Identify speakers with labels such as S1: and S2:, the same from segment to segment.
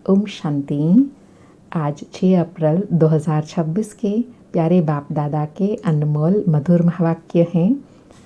S1: ओम शांति। आज 6 अप्रैल 2026 के प्यारे बाप दादा के अनमोल मधुर महावाक्य हैं।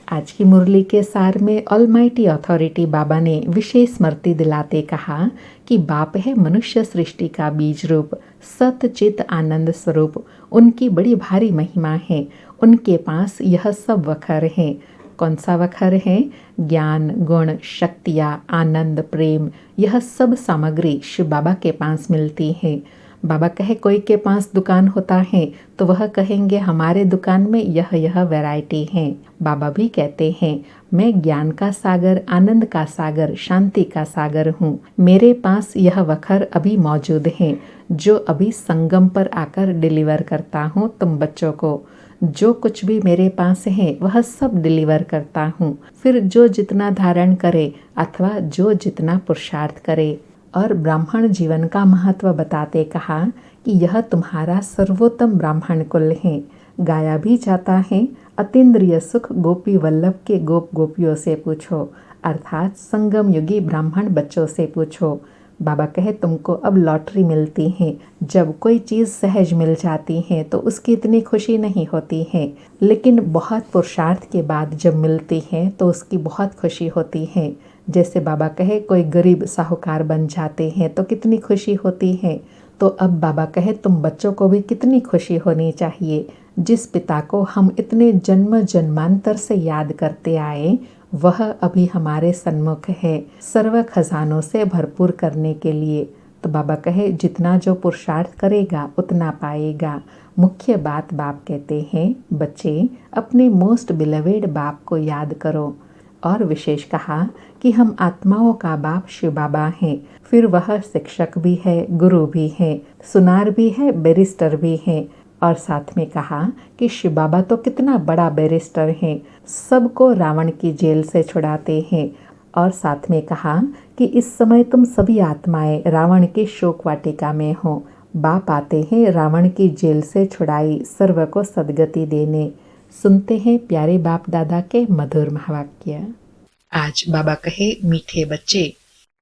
S1: आज की मुरली के सार में ऑलमाइटी अथॉरिटी बाबा ने विशेष स्मृति दिलाते कहा कि बाप है मनुष्य सृष्टि का बीज रूप, सत चित आनंद स्वरूप। उनकी बड़ी भारी महिमा है। उनके पास यह सब वखर हैं। कौन सा वखर है? ज्ञान, गुण, शक्तियाँ, आनंद, प्रेम, यह सब सामग्री शिव बाबा के पास मिलती है। बाबा कहे कोई के पास दुकान होता है तो वह कहेंगे हमारे दुकान में यह वैरायटी है। बाबा भी कहते हैं मैं ज्ञान का सागर, आनंद का सागर, शांति का सागर हूँ। मेरे पास यह वखर अभी मौजूद है जो अभी संगम पर आकर डिलीवर करता हूँ तुम बच्चों को। जो कुछ भी मेरे पास है वह सब डिलीवर करता हूँ। फिर जो जितना धारण करे अथवा जो जितना पुरुषार्थ करे। और ब्राह्मण जीवन का महत्व बताते कहा कि यह तुम्हारा सर्वोत्तम ब्राह्मण कुल है। गाया भी जाता है अतीन्द्रिय सुख गोपी वल्लभ के गोप गोपियों से पूछो, अर्थात संगम युगी ब्राह्मण बच्चों से पूछो। बाबा कहे तुमको अब लॉटरी मिलती है। जब कोई चीज़ सहज मिल जाती है तो उसकी इतनी खुशी नहीं होती है, लेकिन बहुत पुरुषार्थ के बाद जब मिलती है तो उसकी बहुत खुशी होती है। जैसे बाबा कहे कोई गरीब साहूकार बन जाते हैं तो कितनी खुशी होती है। तो अब बाबा कहे तुम बच्चों को भी कितनी खुशी होनी चाहिए। जिस पिता को हम इतने जन्म जन्मांतर से याद करते आए वह अभी हमारे सन्मुख है सर्व खजानों से भरपूर करने के लिए। तो बाबा कहे जितना जो पुरुषार्थ करेगा उतना पाएगा। मुख्य बात बाप कहते हैं बच्चे अपने मोस्ट बिलवेड बाप को याद करो। और विशेष कहा कि हम आत्माओं का बाप शिव बाबा हैं। फिर वह शिक्षक भी है, गुरु भी है, सुनार भी है, बैरिस्टर भी है। और साथ में कहा कि शिव बाबा तो कितना बड़ा बैरिस्टर हैं, सबको रावण की जेल से छुड़ाते हैं। और साथ में कहा कि इस समय तुम सभी आत्माएं रावण की शोक वाटिका में हो। बाप आते हैं रावण की जेल से छुड़ाई सर्व को सदगति देने। सुनते हैं प्यारे बाप दादा के मधुर महावाक्य। आज बाबा कहे मीठे बच्चे,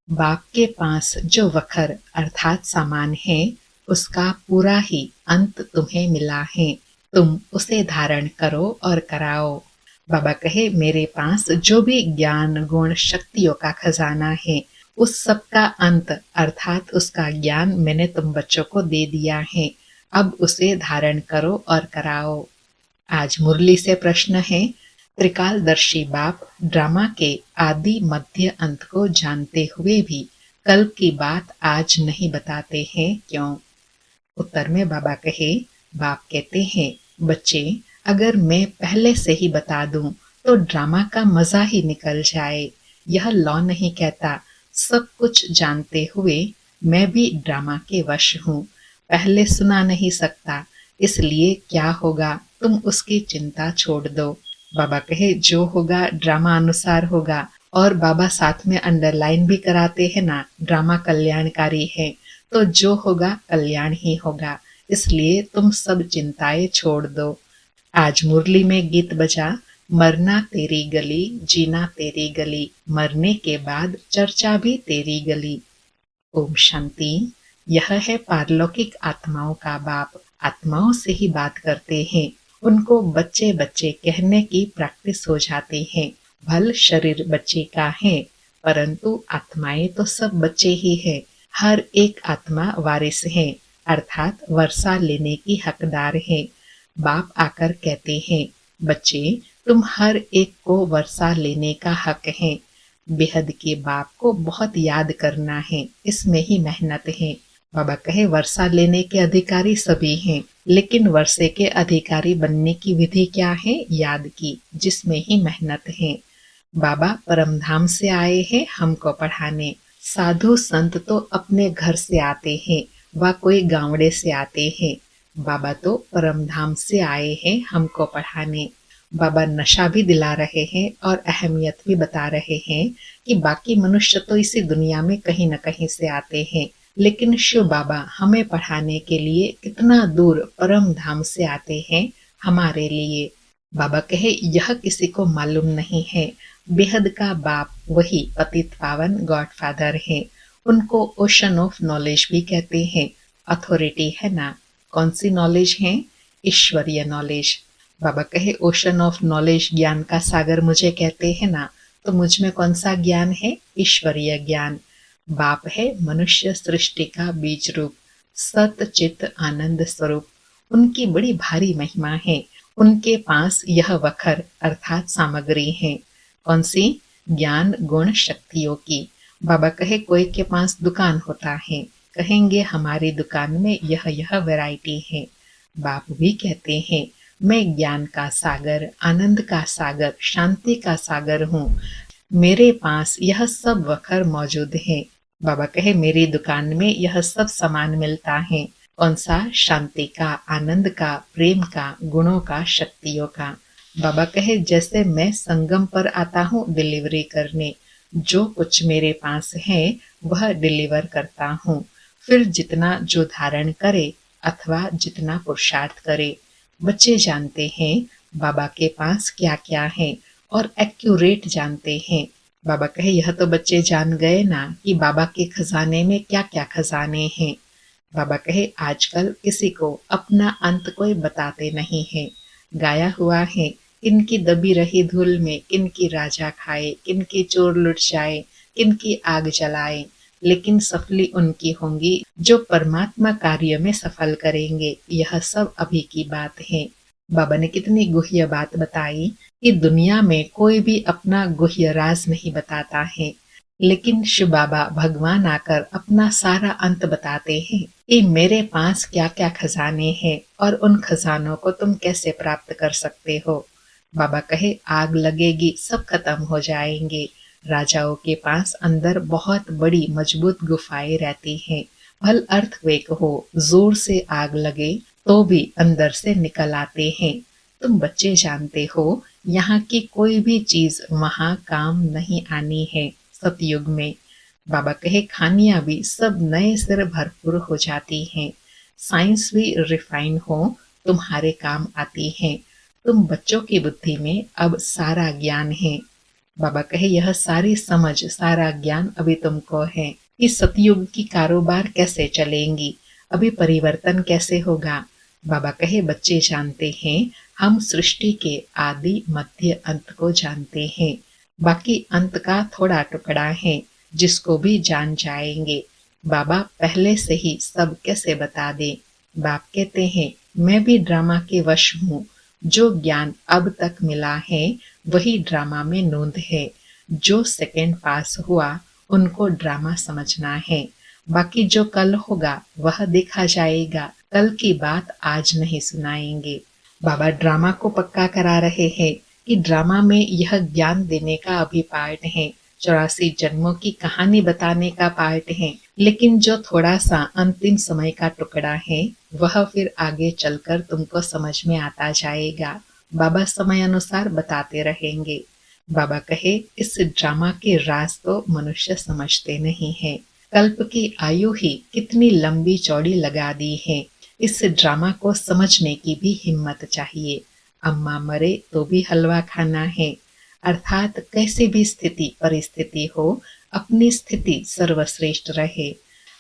S1: बाप के पास जो वखर अर्थात सामान है उसका पूरा ही अंत तुम्हें मिला है। तुम उसे धारण करो और कराओ। बाबा कहे मेरे पास जो भी ज्ञान, गुण, शक्तियों का खजाना है उस सब का अंत अर्थात उसका ज्ञान मैंने तुम बच्चों को दे दिया है। अब उसे धारण करो और कराओ। आज मुरली से प्रश्न है, त्रिकालदर्शी बाप ड्रामा के आदि मध्य अंत को जानते हुए भी कल की बात आज नहीं बताते हैं, क्यों? उत्तर में बाबा कहे, बाप कहते हैं बच्चे अगर मैं पहले से ही बता दूं तो ड्रामा का मजा ही निकल जाए। यह लॉ नहीं कहता। सब कुछ जानते हुए मैं भी ड्रामा के वश हूँ। पहले सुना नहीं सकता, इसलिए क्या होगा तुम उसकी चिंता छोड़ दो। बाबा कहे जो होगा ड्रामा अनुसार होगा। और बाबा साथ में अंडरलाइन भी कराते हैं ना, ड्रामा कल्याणकारी है तो जो होगा कल्याण ही होगा। इसलिए तुम सब चिंताएं छोड़ दो। आज मुरली में गीत बजा, मरना तेरी गली, जीना तेरी गली, मरने के बाद चर्चा भी तेरी गली। ओम शांति। यह है पारलौकिक आत्माओं का बाप। आत्माओं से ही बात करते हैं। उनको बच्चे बच्चे कहने की प्रैक्टिस हो जाती है। भल शरीर बच्चे का है परंतु आत्माएं तो सब बच्चे ही है। हर एक आत्मा वारिस है अर्थात वर्षा लेने की हकदार है। बाप आकर कहते हैं बच्चे तुम हर एक को वर्षा लेने का हक है। बेहद के बाप को बहुत याद करना है, इसमें ही मेहनत है। बाबा कहे वर्षा लेने के अधिकारी सभी हैं, लेकिन वर्षे के अधिकारी बनने की विधि क्या है? याद की, जिसमें ही मेहनत है। बाबा परमधाम से आए हैं हमको पढ़ाने। साधु संत तो अपने घर से आते हैं व कोई गांवड़े से आते हैं। बाबा तो परमधाम से आए हैं हमको पढ़ाने। बाबा नशा भी दिला रहे हैं और अहमियत भी बता रहे हैं कि बाकी मनुष्य तो इसी दुनिया में कहीं न कहीं से आते हैं, लेकिन शिव बाबा हमें पढ़ाने के लिए कितना दूर परम धाम से आते हैं हमारे लिए। बाबा कहे यह किसी को मालूम नहीं है। बेहद का बाप वही पतित पावन गॉडफादर है। उनको ओशन ऑफ नॉलेज भी कहते हैं। अथॉरिटी है ना, कौन सी नॉलेज है? ईश्वरीय नॉलेज। बाबा कहे ओशन ऑफ नॉलेज, ज्ञान का सागर मुझे कहते हैं ना, तो मुझ में कौन सा ज्ञान है? ईश्वरीय ज्ञान। बाप है मनुष्य सृष्टि का बीज रूप, सत चित आनंद स्वरूप। उनकी बड़ी भारी महिमा है। उनके पास यह वखर अर्थात सामग्री है। कौन सी? ज्ञान गुण शक्तियों की। बाबा कहे कोई के पास दुकान होता है, कहेंगे हमारी दुकान में यह वैरायटी है। बाप भी कहते हैं मैं ज्ञान का सागर, आनंद का सागर, शांति का सागर हूँ। मेरे पास यह सब वखर मौजूद है। बाबा कहे मेरी दुकान में यह सब सामान मिलता है। कौन सा? शांति का, आनंद का, प्रेम का, गुणों का, शक्तियों का। बाबा कहे जैसे मैं संगम पर आता हूँ डिलीवरी करने, जो कुछ मेरे पास है वह डिलीवर करता हूँ। फिर जितना जो धारण करे अथवा जितना पुरुषार्थ करे। बच्चे जानते हैं बाबा के पास क्या क्या है और एक्यूरेट जानते हैं। बाबा कहे यह तो बच्चे जान गए ना कि बाबा के खजाने में क्या क्या खजाने हैं। बाबा कहे आजकल किसी को अपना अंत कोई बताते नहीं है। गाया हुआ है किनकी दबी रही धूल में किनकी राजा खाए, किनकी चोर लुट जाए, किनकी आग जलाए, लेकिन सफली उनकी होंगी जो परमात्मा कार्य में सफल करेंगे। यह सब अभी की बात है। बाबा ने कितनी गुह्य बात बताई कि दुनिया में कोई भी अपना गुह्य राज नहीं बताता है, लेकिन शिव बाबा भगवान आकर अपना सारा अंत बताते हैं कि मेरे पास क्या क्या खजाने हैं और उन खजानों को तुम कैसे प्राप्त कर सकते हो। बाबा कहे आग लगेगी सब खत्म हो जाएंगे। राजाओं के पास अंदर बहुत बड़ी मजबूत गुफाएं रहती हैं। भल अर्थक्वेक हो, जोर से आग लगे तो भी अंदर से निकल आते हैं। तुम बच्चे जानते हो यहाँ की कोई भी चीज वहां काम नहीं आनी है। सतयुग में बाबा कहे खानियां भी सब नए सिर भरपूर हो जाती हैं। साइंस भी रिफाइन हो तुम्हारे काम आती है। तुम बच्चों की बुद्धि में अब सारा ज्ञान है। बाबा कहे यह सारी समझ, सारा ज्ञान अभी तुमको है कि सतयुग की कारोबार कैसे चलेंगी, अभी परिवर्तन कैसे होगा। बाबा कहे बच्चे जानते हैं हम सृष्टि के आदि मध्य अंत को जानते हैं। बाकी अंत का थोड़ा टुकड़ा है जिसको भी जान जाएंगे। बाबा पहले से ही सब कैसे बता दे। बाप कहते हैं मैं भी ड्रामा के वश हूँ। जो ज्ञान अब तक मिला है वही ड्रामा में नोंद है। जो सेकंड पास हुआ उनको ड्रामा समझना है। बाकी जो कल होगा वह देखा जाएगा। कल की बात आज नहीं सुनाएंगे। बाबा ड्रामा को पक्का करा रहे हैं कि ड्रामा में यह ज्ञान देने का अभी पार्ट है, 84 जन्मों की कहानी बताने का पार्ट है, लेकिन जो थोड़ा सा अंतिम समय का टुकड़ा है वह फिर आगे चलकर तुमको समझ में आता जाएगा। बाबा समय अनुसार बताते रहेंगे। बाबा कहे इस ड्रामा के राज तो मनुष्य समझते नहीं है। कल्प की आयु ही कितनी लंबी चौड़ी लगा दी है। इस ड्रामा को समझने की भी हिम्मत चाहिए। अम्मा मरे तो भी हलवा खाना है, अर्थात कैसी भी स्थिति परिस्थिति हो अपनी स्थिति सर्वश्रेष्ठ रहे।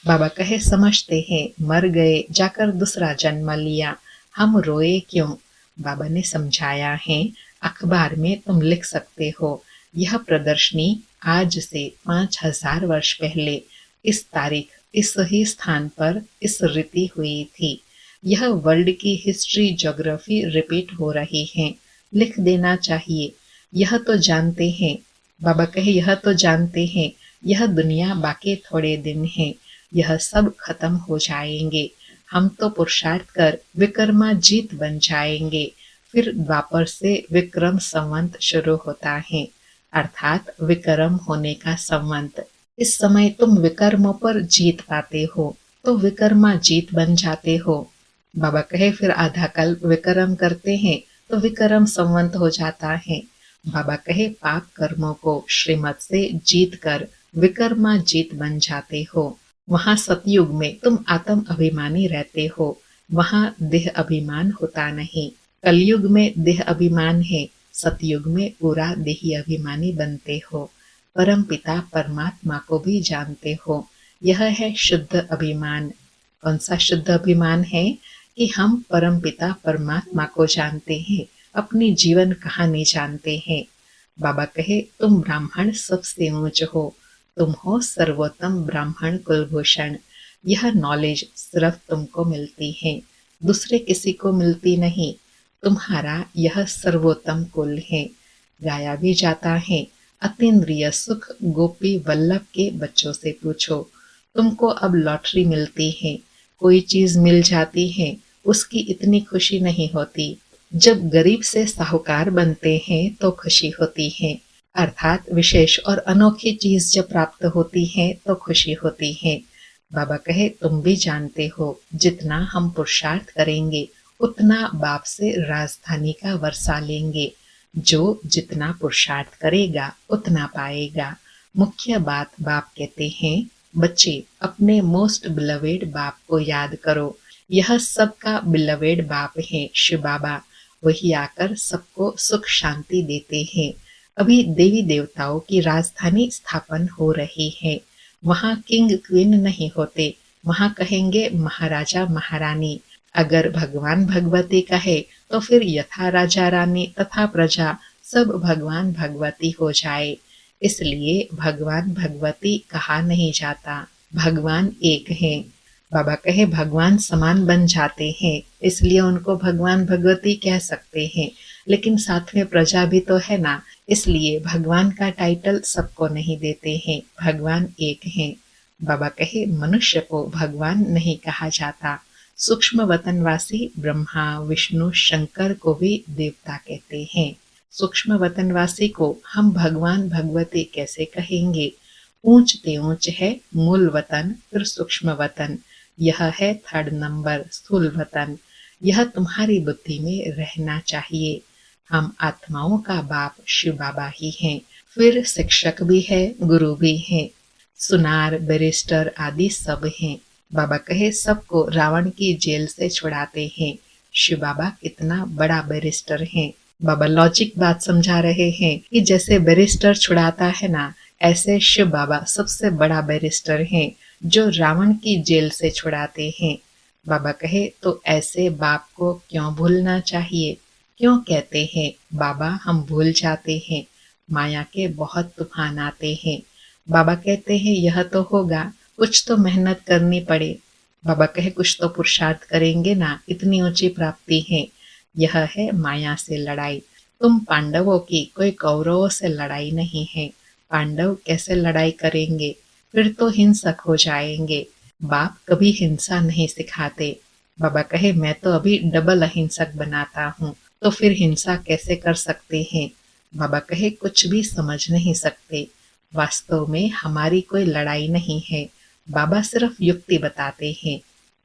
S1: बाबा कहे समझते हैं मर गए जाकर दूसरा जन्म लिया, हम रोए क्यों। बाबा ने समझाया है अखबार में तुम लिख सकते हो यह प्रदर्शनी आज से 5000 वर्ष पहले इस तारीख इस ही स्थान पर इस रीति हुई थी। यह वर्ल्ड की हिस्ट्री ज्योग्राफी रिपीट हो रही है, लिख देना चाहिए। यह तो जानते हैं। बाबा कहे यह तो जानते हैं यह दुनिया बाकी थोड़े दिन है, यह सब खत्म हो जाएंगे। हम तो पुरुषार्थ कर विक्रमाजीत बन जाएंगे। फिर द्वापर से विक्रम संवत शुरू होता है, अर्थात विक्रम होने का संवत। इस समय तुम विकर्मों पर जीत पाते हो तो विक्रमाजीत बन जाते हो। बाबा कहे फिर आधा कल्प विक्रम करते हैं तो विक्रम संवत हो जाता है। बाबा कहे पाप कर्मों को श्रीमत से जीत कर विक्रमाजीत बन जाते हो। वहां सतयुग में तुम आत्म अभिमानी रहते हो, वहां देह अभिमान होता नहीं। कलयुग में देह अभिमान है, सतयुग में पूरा देही अभिमानी बनते हो। परम पिता परमात्मा को भी जानते हो। यह है शुद्ध अभिमान। कौन सा शुद्ध अभिमान है? कि हम परमपिता परमात्मा को जानते हैं, अपनी जीवन कहानी जानते हैं। बाबा कहे, तुम ब्राह्मण सबसे ऊंच हो, तुम हो सर्वोत्तम ब्राह्मण कुलभूषण। यह नॉलेज सिर्फ तुमको मिलती है, दूसरे किसी को मिलती नहीं। तुम्हारा यह सर्वोत्तम कुल है। गाया भी जाता है, अतीन्द्रिय सुख गोपी वल्लभ के बच्चों से पूछो। तुमको अब लॉटरी मिलती है, कोई चीज मिल जाती है, उसकी इतनी खुशी नहीं होती। जब गरीब से साहूकार बनते हैं तो खुशी होती है, अर्थात विशेष और अनोखी चीज जब प्राप्त होती है तो खुशी होती है। बाबा कहे, तुम भी जानते हो, जितना हम पुरुषार्थ करेंगे उतना बाप से राजधानी का वर्षा लेंगे। जो जितना पुरुषार्थ करेगा उतना पाएगा। मुख्य बात बाप कहते हैं, बच्चे अपने मोस्ट बिलवेड बाप को याद करो। यह सबका बिलवेड बाप है, शिव बाबा। वही आकर सबको सुख शांति देते हैं। अभी देवी देवताओं की राजधानी स्थापन हो रही है। वहाँ किंग क्वीन नहीं होते, वहाँ कहेंगे महाराजा महारानी। अगर भगवान भगवती कहे तो फिर यथा राजा रानी तथा प्रजा सब भगवान भगवती हो जाए। इसलिए भगवान भगवती कहा नहीं जाता, भगवान एक है। बाबा कहे, भगवान समान बन जाते हैं, इसलिए उनको भगवान भगवती कह सकते हैं, लेकिन साथ में प्रजा भी तो है ना, इसलिए भगवान का टाइटल सबको नहीं देते हैं, भगवान एक है। बाबा कहे, मनुष्य को भगवान नहीं कहा जाता। सूक्ष्म वतनवासी ब्रह्मा विष्णु शंकर को भी देवता कहते हैं। सूक्ष्म वतनवासी को हम भगवान भगवती कैसे कहेंगे? ऊंच ते ऊंच है मूल वतन, फिर सूक्ष्म वतन, यह है थर्ड नंबर स्थूल वतन। यह तुम्हारी बुद्धि में रहना चाहिए। हम आत्माओं का बाप शिव बाबा ही हैं, फिर शिक्षक भी है, गुरु भी है, सुनार बैरिस्टर आदि सब हैं। बाबा कहे, सबको रावण की जेल से छुड़ाते हैं। शिव बाबा कितना बड़ा बैरिस्टर हैं। बाबा लॉजिक बात समझा रहे हैं कि जैसे बैरिस्टर छुड़ाता है ना, ऐसे शिव बाबा सबसे बड़ा बैरिस्टर हैं जो रावण की जेल से छुड़ाते हैं। बाबा कहे, तो ऐसे बाप को क्यों भूलना चाहिए? क्यों कहते हैं बाबा हम भूल जाते हैं? माया के बहुत तूफान आते हैं। बाबा कहते हैं यह तो होगा, कुछ तो मेहनत करनी पड़े। बाबा कहे, कुछ तो पुरुषार्थ करेंगे ना, इतनी ऊंची प्राप्ति है। यह है माया से लड़ाई। तुम पांडवों की कोई कौरवों से लड़ाई नहीं है। पांडव कैसे लड़ाई करेंगे? फिर तो हिंसक हो जाएंगे। बाप कभी हिंसा नहीं सिखाते। बाबा कहे, मैं तो अभी डबल अहिंसक बनाता हूँ, तो फिर हिंसा कैसे कर सकते हैं? बाबा कहे, कुछ भी समझ नहीं सकते। वास्तव में हमारी कोई लड़ाई नहीं है। बाबा सिर्फ युक्ति बताते हैं।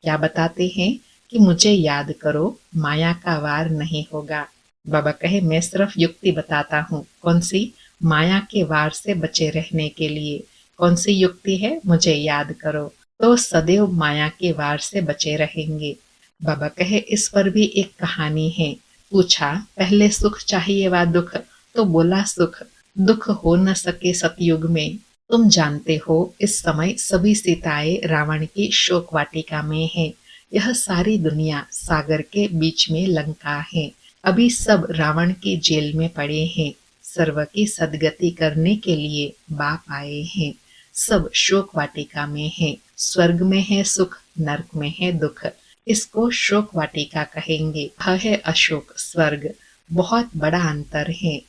S1: क्या बताते हैं? कि मुझे याद करो, माया का वार नहीं होगा। बाबा कहे, मैं सिर्फ युक्ति बताता हूँ। कौन सी? माया के वार से बचे रहने के लिए। कौन सी युक्ति है? मुझे याद करो, तो सदैव माया के वार से बचे रहेंगे। बाबा कहे, इस पर भी एक कहानी है। पूछा, पहले सुख चाहिए वा दुख? तो बोला सुख। दुख हो न सके सतयुग में। तुम जानते हो, इस समय सभी सीताएं रावण की शोक वाटिका में हैं। यह सारी दुनिया सागर के बीच में लंका है। अभी सब रावण की जेल में पड़े हैं। सर्व की सदगति करने के लिए बाप आए हैं। सब शोक वाटिका में है। स्वर्ग में है सुख, नरक में है दुख। इसको शोक वाटिका कहेंगे। यह है अशोक स्वर्ग। बहुत बड़ा अंतर है।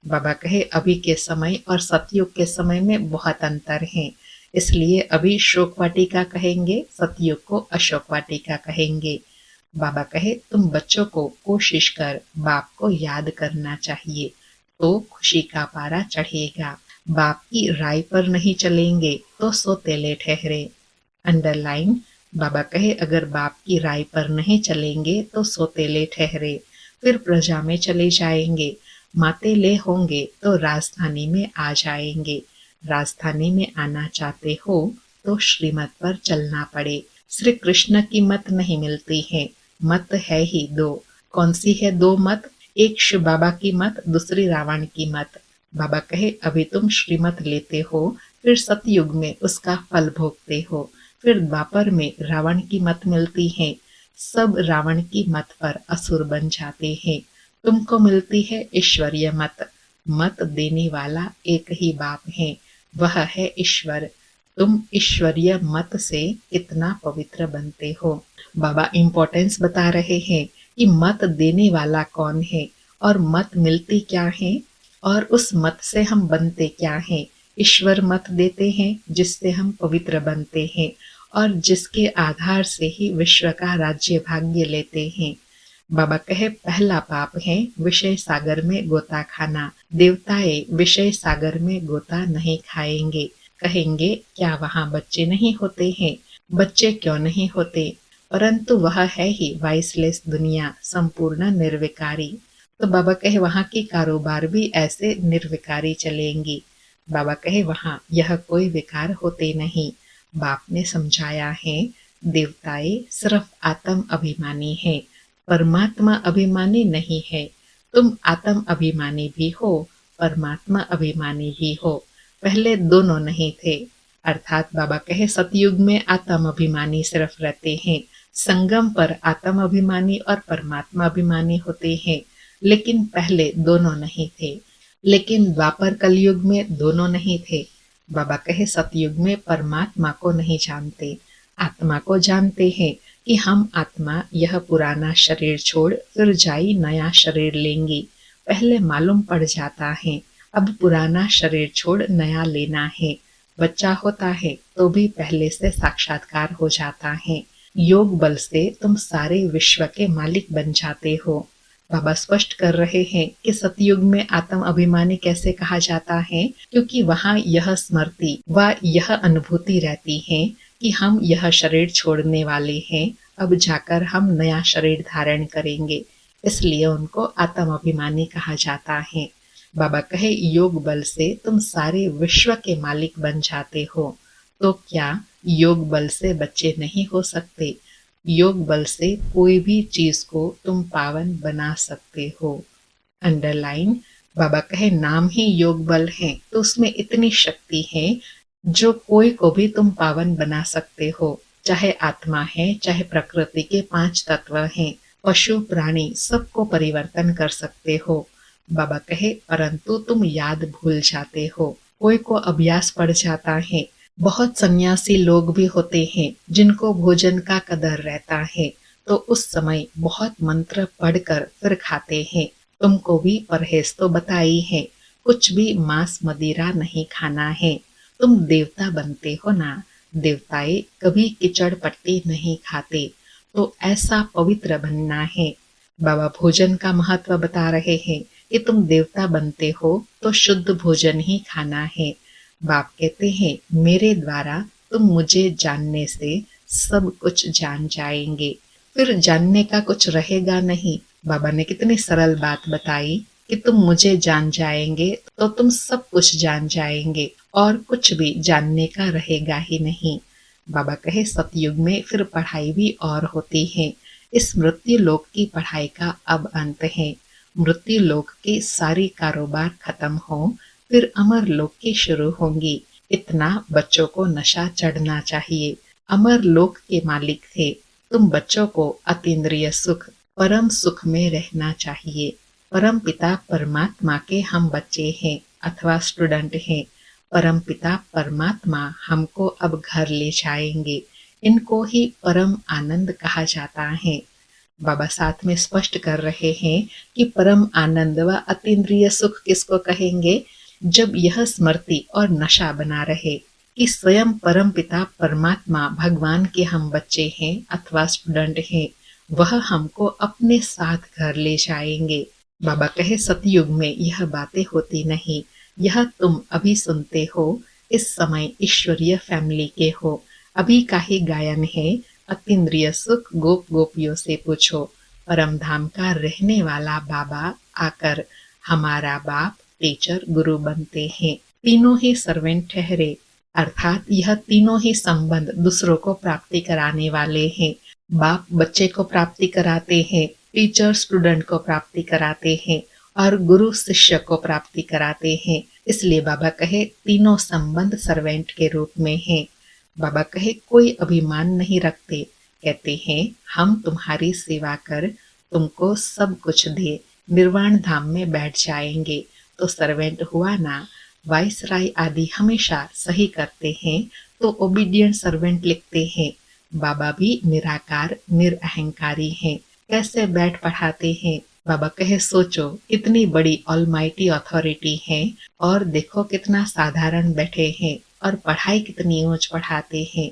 S1: बाबा कहे, अभी के समय और सतयुग के समय में बहुत अंतर है, इसलिए अभी शोक वाटिका कहेंगे, सतयुग को अशोक वाटिका कहेंगे। बाबा कहे, तुम बच्चों को कोशिश कर बाप को याद करना चाहिए, तो खुशी का पारा चढ़ेगा। बाप की राय पर नहीं चलेंगे तो सोतेले ठहरे। अंडरलाइन। बाबा कहे, अगर बाप की राय पर नहीं चलेंगे तो सोतेले ठहरे, फिर प्रजा में चले जाएंगे। मातेले होंगे तो राजधानी में आ जाएंगे। राजधानी में आना चाहते हो तो श्रीमत पर चलना पड़े। श्री कृष्ण की मत नहीं मिलती है, मत है ही दो। कौन सी है दो मत? एक शिव बाबा की मत, दूसरी रावण की मत। बाबा कहे, अभी तुम श्रीमत लेते हो, फिर सतयुग में उसका फल भोगते हो। फिर द्वापर में रावण की मत मिलती है, सब रावण की मत पर असुर बन जाते हैं। तुमको मिलती है ईश्वरीय मत, मत देने वाला एक ही बाप है, वह है ईश्वर। तुम ईश्वरीय मत से कितना पवित्र बनते हो। बाबा इम्पोर्टेंस बता रहे हैं कि मत देने वाला कौन है और मत मिलती क्या है और उस मत से हम बनते क्या हैं। ईश्वर मत देते हैं जिससे हम पवित्र बनते हैं और जिसके आधार से ही विश्व का राज्य भाग्य लेते हैं। बाबा कहे पहला पाप है विषय सागर में गोता खाना। देवताए विषय सागर में गोता नहीं खाएंगे। कहेंगे क्या वहाँ बच्चे नहीं होते हैं? बच्चे क्यों नहीं होते? परंतु वह है ही वाइसलेस दुनिया, संपूर्ण निर्विकारी। तो बाबा कहे वहाँ की कारोबार भी ऐसे निर्विकारी चलेंगी। बाबा कहे वहाँ यह कोई विकार होते नहीं। बाप ने समझाया है देवताएं सिर्फ आत्म अभिमानी है, परमात्मा अभिमानी नहीं है। तुम आत्म अभिमानी भी हो, परमात्मा अभिमानी भी हो। पहले दोनों नहीं थे। अर्थात बाबा कहे सतयुग में आत्म अभिमानी सिर्फ रहते हैं, संगम पर आत्म अभिमानी और परमात्मा अभिमानी होते हैं, लेकिन पहले दोनों नहीं थे। लेकिन द्वापर कलयुग में दोनों नहीं थे। बाबा कहे सतयुग में परमात्मा को नहीं जानते, आत्मा को जानते हैं कि हम आत्मा यह पुराना शरीर छोड़ फिर जाई नया शरीर लेंगी। पहले मालूम पड़ जाता है अब पुराना शरीर छोड़ नया लेना है। बच्चा होता है तो भी पहले से साक्षात्कार हो जाता है। योग बल से तुम सारे विश्व के मालिक बन जाते हो। बाबा स्पष्ट कर रहे हैं कि सतयुग में आत्म अभिमानी कैसे कहा जाता है, क्योंकि वहाँ यह स्मृति व यह अनुभूति रहती है कि हम यह शरीर छोड़ने वाले हैं, अब जाकर हम नया शरीर धारण करेंगे, इसलिए उनको आत्म अभिमानी कहा जाता है। बाबा कहे योग बल से तुम सारे विश्व के मालिक बन जाते हो। तो क्या योग बल से बच्चे नहीं हो सकते? योग बल से कोई भी चीज को तुम पावन बना सकते हो। अंडरलाइन। बाबा कहे नाम ही योग बल है तो उसमें इतनी शक्ति है जो कोई को भी तुम पावन बना सकते हो। चाहे आत्मा है, चाहे प्रकृति के 5 तत्व हैं, पशु प्राणी सबको परिवर्तन कर सकते हो। बाबा कहे परंतु तुम याद भूल जाते हो, कोई को अभ्यास पड़ जाता है। बहुत सन्यासी लोग भी होते हैं जिनको भोजन का कदर रहता है, तो उस समय बहुत मंत्र पढ़कर फिर खाते हैं। तुमको भी परहेज तो बताई है, कुछ भी मांस मदिरा नहीं खाना है। तुम देवता बनते हो ना, देवताएं कभी कीचड़ पट्टी नहीं खाते, तो ऐसा पवित्र बनना है। बाबा भोजन का महत्व बता रहे हैं कि तुम देवता बनते हो तो शुद्ध भोजन ही खाना है। बाप कहते हैं मेरे द्वारा तुम मुझे जानने से सब कुछ जान जाएंगे, फिर जानने का कुछ रहेगा नहीं। बाबा ने कितनी सरल बात बताई कि तुम मुझे जान जाएंगे तो तुम सब कुछ जान जाएंगे और कुछ भी जानने का रहेगा ही नहीं। बाबा कहे सतयुग में फिर पढ़ाई भी और होती है। इस मृत्यु लोक की पढ़ाई का अब अंत है। मृत्यु लोक की सारी कारोबार खत्म हो, फिर अमर लोक की शुरू होंगी। इतना बच्चों को नशा चढ़ना चाहिए। अमर लोक के मालिक थे, तुम बच्चों को अतीन्द्रिय सुख, परम सुख में रहना चाहिए। परम पिता परमात्मा के हम बच्चे हैं अथवा स्टूडेंट हैं। परम पिता परमात्मा हमको अब घर ले जाएंगे। इनको ही परम आनंद कहा जाता है। बाबा साथ में स्पष्ट कर रहे हैं कि परम आनंद व अतीन्द्रिय सुख किसको कहेंगे? जब यह स्मृति और नशा बना रहे कि स्वयं परम पिता परमात्मा भगवान के हम बच्चे हैं अथवा स्टूडेंट हैं, वह हमको अपने साथ घर ले जाएंगे। बाबा कहे सतयुग में यह बातें होती नहीं। यह तुम अभी सुनते हो, इस समय ईश्वरीय फैमिली के हो। अभी का ही गायन है, अतीन्द्रिय सुख गोप गोपियों से पूछो। परम धाम का रहने वाला बाबा आकर हमारा बाप टीचर गुरु बनते हैं। तीनों ही सर्वेंट ठहरे, अर्थात यह तीनों ही संबंध दूसरों को प्राप्ति कराने वाले हैं। बाप बच्चे को प्राप्ति कराते हैं, टीचर स्टूडेंट को प्राप्ति कराते हैं और गुरु शिष्य को प्राप्ति कराते हैं। इसलिए बाबा कहे तीनों संबंध सर्वेंट के रूप में हैं। बाबा कहे कोई अभिमान नहीं रखते, कहते हैं हम तुम्हारी सेवा कर तुमको सब कुछ दे निर्वाण धाम में बैठ जाएंगे तो सर्वेंट हुआ ना। वाइसराय आदि हमेशा सही करते हैं तो ओबीडियंट सर्वेंट लिखते हैं। बाबा भी निराकार निरअहंकारी हैं, कैसे बैठ पढ़ाते हैं। बाबा कहे सोचो इतनी बड़ी ऑलमाइटी अथॉरिटी है और देखो कितना साधारण बैठे हैं और पढ़ाई कितनी ऊंच पढ़ाते हैं।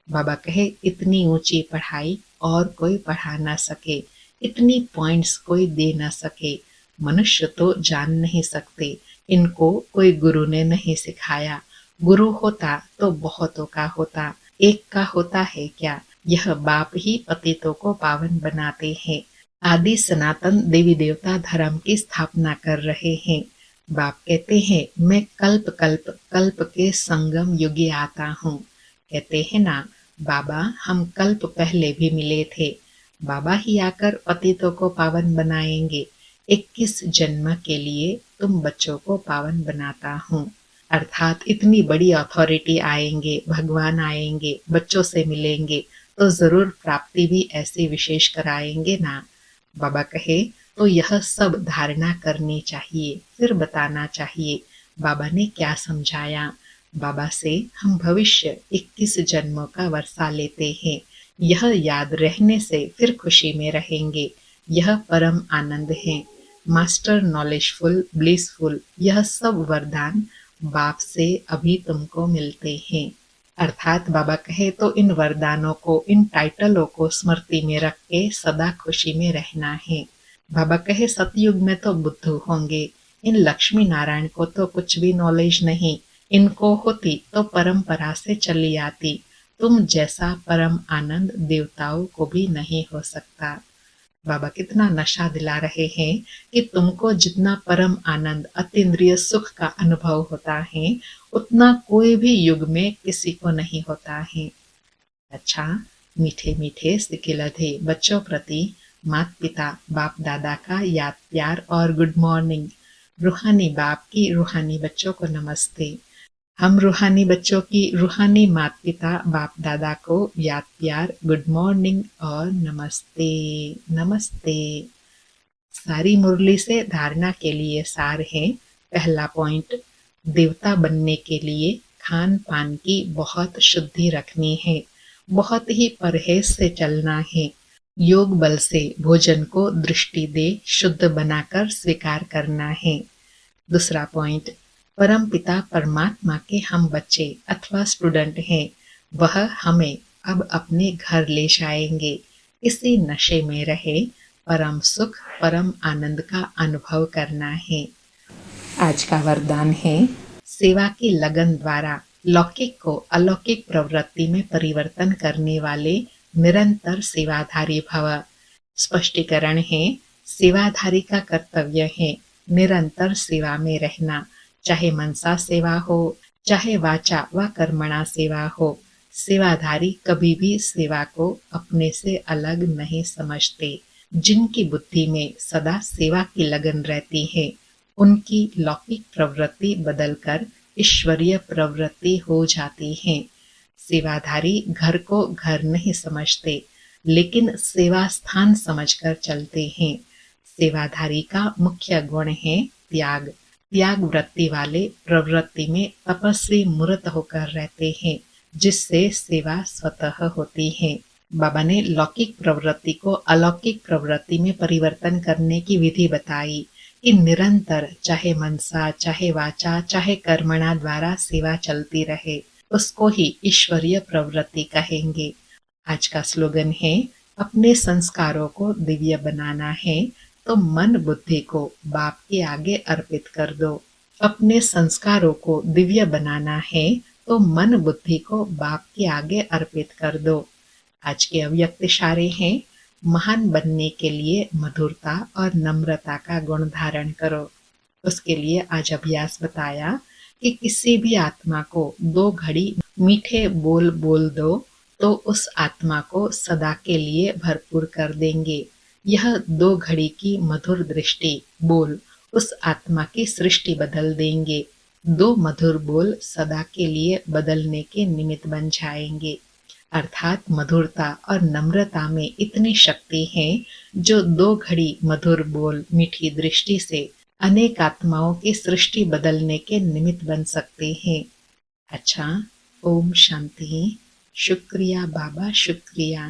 S1: बाबा कहे इतनी ऊंची पढ़ाई और कोई पढ़ा ना सके, इतनी पॉइंट्स कोई दे ना सके। मनुष्य तो जान नहीं सकते, इनको कोई गुरु ने नहीं सिखाया। गुरु होता तो बहुतों का होता, एक का होता है क्या। यह बाप ही पतितों को पावन बनाते हैं, आदि सनातन देवी देवता धर्म की स्थापना कर रहे हैं। बाप कहते हैं मैं कल्प कल्प कल्प के संगम युगे आता हूँ। कहते हैं ना बाबा हम कल्प पहले भी मिले थे, बाबा ही आकर पतितों को पावन बनाएंगे। 21 जन्म के लिए तुम बच्चों को पावन बनाता हूँ। अर्थात इतनी बड़ी अथॉरिटी आएंगे, भगवान आएंगे, बच्चों से मिलेंगे तो जरूर प्राप्ति भी ऐसी विशेष कराएंगे ना। बाबा कहे तो यह सब धारणा करनी चाहिए, फिर बताना चाहिए बाबा ने क्या समझाया। बाबा से हम भविष्य 21 जन्मों का वर्षा लेते हैं, यह याद रहने से फिर खुशी में रहेंगे। यह परम आनंद है, मास्टर नॉलेजफुल ब्लिसफुल, यह सब वरदान बाप से अभी तुमको मिलते हैं। अर्थात बाबा कहे तो इन वरदानों को, इन टाइटलों को स्मृति में रख के सदा खुशी में रहना है। बाबा कहे सतयुग में तो बुद्धू होंगे, इन लक्ष्मी नारायण को तो कुछ भी नॉलेज नहीं, इनको होती तो परंपरा से चली आती। तुम जैसा परम आनंद देवताओं को भी नहीं हो सकता। बाबा कितना नशा दिला रहे हैं कि तुमको जितना परम आनंद अतीन्द्रिय सुख का अनुभव होता है उतना कोई भी युग में किसी को नहीं होता है। अच्छा मीठे मीठे सिकिलधे बच्चों प्रति माता पिता बाप दादा का याद प्यार और गुड मॉर्निंग। रूहानी बाप की रूहानी बच्चों को नमस्ते। हम रूहानी बच्चों की रूहानी माता पिता बाप दादा को याद प्यार गुड मॉर्निंग और नमस्ते नमस्ते। सारी मुरली से धारणा के लिए सार है। पहला पॉइंट, देवता बनने के लिए खान पान की बहुत शुद्धि रखनी है, बहुत ही परहेज से चलना है। योग बल से भोजन को दृष्टि दे शुद्ध बनाकर स्वीकार करना है। दूसरा पॉइंट, परम पिता परमात्मा के हम बच्चे अथवा स्टूडेंट हैं, वह हमें अब अपने घर ले जाएंगे। इसी नशे में रहे परम सुख परम आनंद का अनुभव करना है। आज का वरदान है सेवा की लगन द्वारा लौकिक को अलौकिक प्रवृत्ति में परिवर्तन करने वाले निरंतर सेवाधारी भव। स्पष्टीकरण है सेवाधारी का कर्तव्य है निरंतर सेवा में रहना, चाहे मनसा सेवा हो चाहे वाचा व कर्मणा सेवा हो। सेवाधारी कभी भी सेवा को अपने से अलग नहीं समझते। जिनकी बुद्धि में सदा सेवा की लगन रहती है उनकी लौकिक प्रवृत्ति बदलकर ईश्वरीय प्रवृत्ति हो जाती है। सेवाधारी घर को घर नहीं समझते लेकिन सेवा स्थान समझकर चलते हैं। सेवाधारी का मुख्य गुण है त्याग। त्याग वृत्ति वाले प्रवृत्ति में तपस्वी मूर्त होकर रहते हैं, जिससे सेवा स्वतः होती है। बाबा ने लौकिक प्रवृत्ति को अलौकिक प्रवृत्ति में परिवर्तन करने की विधि बताई कि निरंतर चाहे मनसा चाहे वाचा चाहे कर्मणा द्वारा सेवा चलती रहे, उसको ही ईश्वरीय प्रवृत्ति कहेंगे। आज का स्लोगन है अपने संस्कारों को दिव्य बनाना है तो मन बुद्धि को बाप के आगे अर्पित कर दो। अपने संस्कारों को दिव्य बनाना है तो मन बुद्धि को बाप के आगे अर्पित कर दो। आज के अव्यक्त इशारे हैं महान बनने के लिए मधुरता और नम्रता का गुण धारण करो। उसके लिए आज अभ्यास बताया कि किसी भी आत्मा को 2 घड़ी मीठे बोल बोल दो तो उस आत्मा को सदा के लिए भरपूर कर देंगे। यह 2 घड़ी की मधुर दृष्टि बोल उस आत्मा की सृष्टि बदल देंगे। दो मधुर बोल सदा के लिए बदलने के निमित्त बन जाएंगे। अर्थात मधुरता और नम्रता में इतनी शक्ति है जो 2 घड़ी मधुर बोल मीठी दृष्टि से अनेक आत्माओं की सृष्टि बदलने के निमित्त बन सकते हैं। अच्छा, ओम शांति। शुक्रिया बाबा, शुक्रिया।